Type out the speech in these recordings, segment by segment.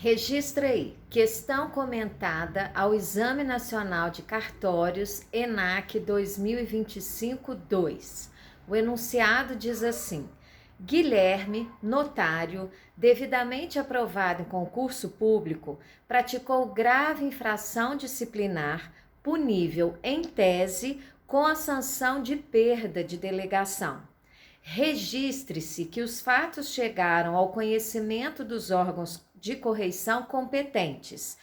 Registra aí, questão comentada ao Exame Nacional de Cartórios, ENAC 2025-2. O enunciado diz assim: Guilherme, notário, devidamente aprovado em concurso público, praticou grave infração disciplinar, punível em tese com a sanção de perda de delegação. Registre-se que os fatos chegaram ao conhecimento dos órgãos de correição competentes.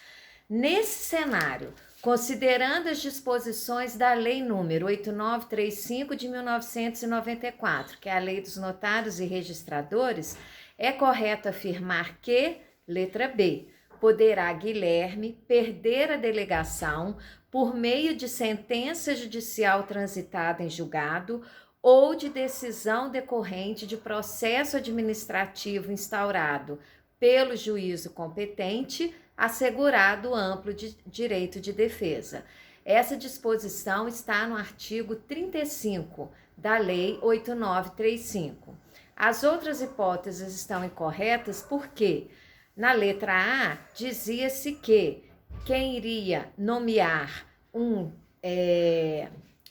Nesse cenário, considerando as disposições da Lei nº 8935 de 1994, que é a Lei dos Notários e Registradores, é correto afirmar que, letra B, poderá Guilherme perder a delegação por meio de sentença judicial transitada em julgado ou de decisão decorrente de processo administrativo instaurado pelo juízo competente, assegurado amplo direito de defesa. Essa disposição está no artigo 35 da Lei 8935. As outras hipóteses estão incorretas porque, na letra A, dizia-se que quem iria nomear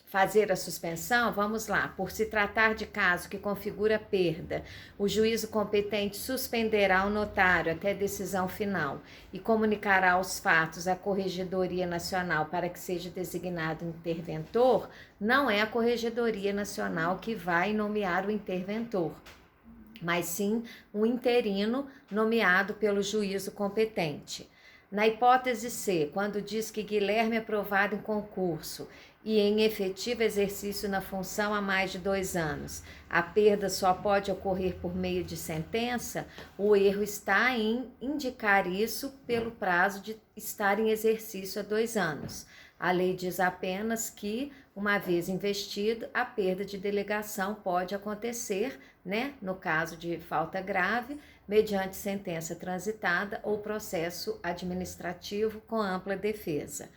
fazer a suspensão, vamos lá, por se tratar de caso que configura perda, o juízo competente suspenderá o notário até decisão final e comunicará os fatos à Corregedoria Nacional para que seja designado interventor. Não é a Corregedoria Nacional que vai nomear o interventor, mas sim um interino nomeado pelo juízo competente. Na hipótese C, quando diz que Guilherme é aprovado em concurso e em efetivo exercício na função há mais de 2 anos, a perda só pode ocorrer por meio de sentença, o erro está em indicar isso pelo prazo de estar em exercício há 2 anos. A lei diz apenas que, uma vez investido, a perda de delegação pode acontecer, no caso de falta grave, mediante sentença transitada ou processo administrativo com ampla defesa.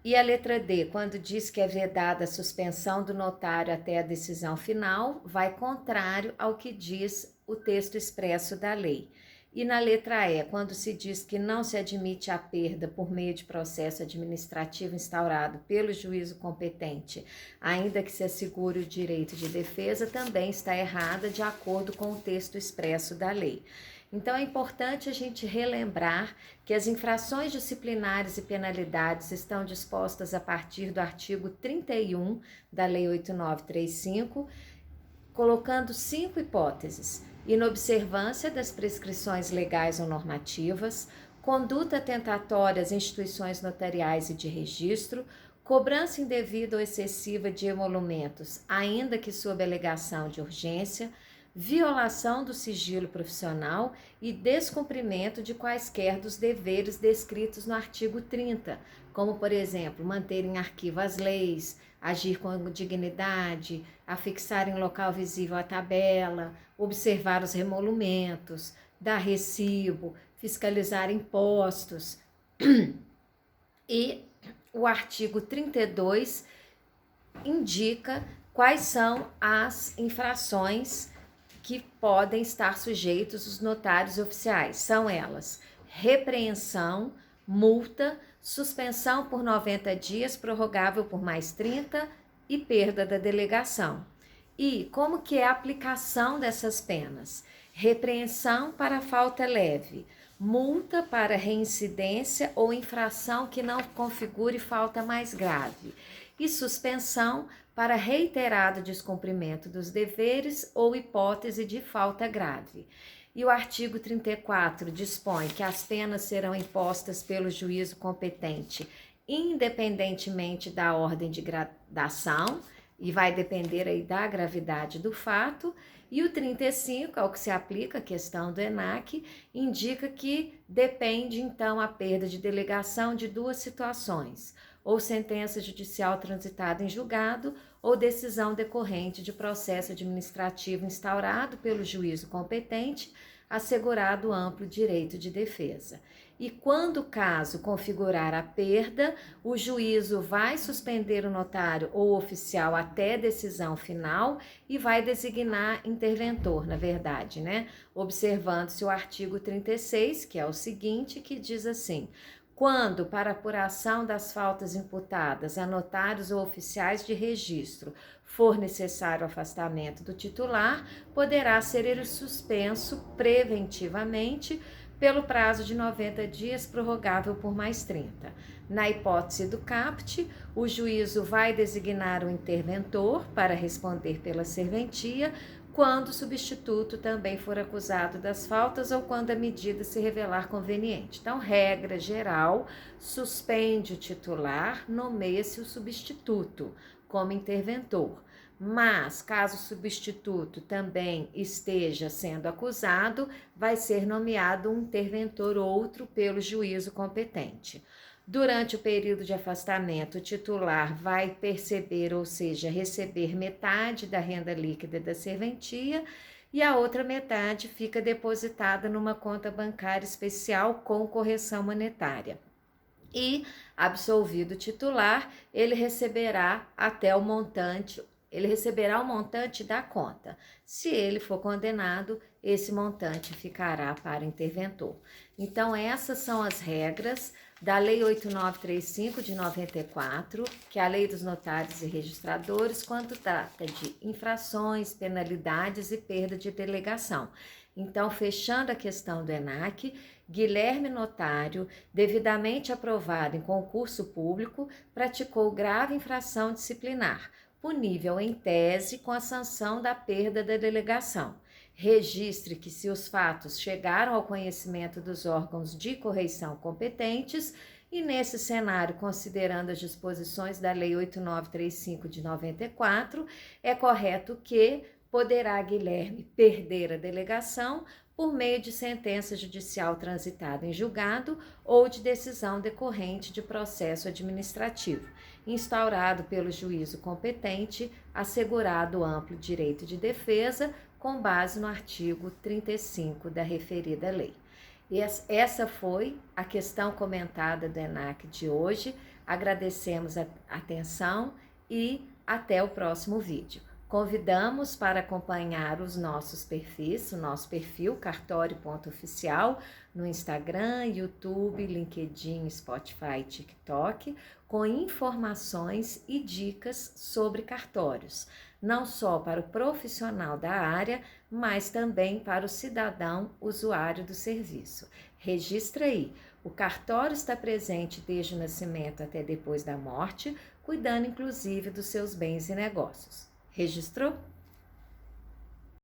E a letra D, quando diz que é vedada a suspensão do notário até a decisão final, vai contrário ao que diz o texto expresso da lei. E na letra E, quando se diz que não se admite a perda por meio de processo administrativo instaurado pelo juízo competente, ainda que se assegure o direito de defesa, também está errada de acordo com o texto expresso da lei. Então é importante a gente relembrar que as infrações disciplinares e penalidades estão dispostas a partir do artigo 31 da Lei 8935, colocando 5 hipóteses: inobservância das prescrições legais ou normativas, conduta tentatória às instituições notariais e de registro, cobrança indevida ou excessiva de emolumentos, ainda que sob alegação de urgência, violação do sigilo profissional e descumprimento de quaisquer dos deveres descritos no artigo 30, como, por exemplo, manter em arquivo as leis, agir com dignidade, afixar em local visível a tabela, observar os remolumentos, dar recibo, fiscalizar impostos. E o artigo 32 indica quais são as infrações que podem estar sujeitos os notários oficiais. São elas: repreensão, multa, suspensão por 90 dias, prorrogável por mais 30 e perda da delegação. E como que é a aplicação dessas penas? Repreensão para falta leve, multa para reincidência ou infração que não configure falta mais grave, e suspensão para reiterado descumprimento dos deveres ou hipótese de falta grave. E o artigo 34 dispõe que as penas serão impostas pelo juízo competente, independentemente da ordem de gradação, e vai depender aí da gravidade do fato. E o 35, ao que se aplica a questão do ENAC, indica que depende então a perda de delegação de 2 situações: ou sentença judicial transitada em julgado, ou decisão decorrente de processo administrativo instaurado pelo juízo competente, assegurado amplo direito de defesa. E quando o caso configurar a perda, o juízo vai suspender o notário ou oficial até decisão final e vai designar interventor, na verdade, né? Observando-se o artigo 36, que é o seguinte, que diz assim: quando, para apuração das faltas imputadas a notários ou oficiais de registro, for necessário o afastamento do titular, poderá ser ele suspenso preventivamente pelo prazo de 90 dias, prorrogável por mais 30. Na hipótese do caput, o juízo vai designar o interventor para responder pela serventia, quando o substituto também for acusado das faltas ou quando a medida se revelar conveniente. Então, regra geral, suspende o titular, nomeia-se o substituto como interventor. Mas, caso o substituto também esteja sendo acusado, vai ser nomeado um interventor outro pelo juízo competente. Durante o período de afastamento, o titular vai perceber, ou seja, receber metade da renda líquida da serventia e a outra metade fica depositada numa conta bancária especial com correção monetária. E, absolvido o titular, ele receberá o montante da conta. Se ele for condenado, esse montante ficará para interventor. Então, essas são as regras da Lei 8935 de 94, que é a Lei dos Notários e Registradores, quando trata de infrações, penalidades e perda de delegação. Então, fechando a questão do ENAC, Guilherme Notário, devidamente aprovado em concurso público, praticou grave infração disciplinar, punível em tese com a sanção da perda da delegação. Registre que, se os fatos chegaram ao conhecimento dos órgãos de correição competentes, e nesse cenário, considerando as disposições da Lei 8935 de 94, é correto que poderá Guilherme perder a delegação por meio de sentença judicial transitada em julgado ou de decisão decorrente de processo administrativo, instaurado pelo juízo competente, assegurado amplo direito de defesa, com base no artigo 35 da referida lei. Essa foi a questão comentada do ENAC de hoje. Agradecemos a atenção e até o próximo vídeo. Convidamos para acompanhar os nossos perfis, o nosso perfil cartório.oficial no Instagram, YouTube, LinkedIn, Spotify, TikTok, com informações e dicas sobre cartórios, não só para o profissional da área, mas também para o cidadão usuário do serviço. Registra aí, o cartório está presente desde o nascimento até depois da morte, cuidando inclusive dos seus bens e negócios. Registrou?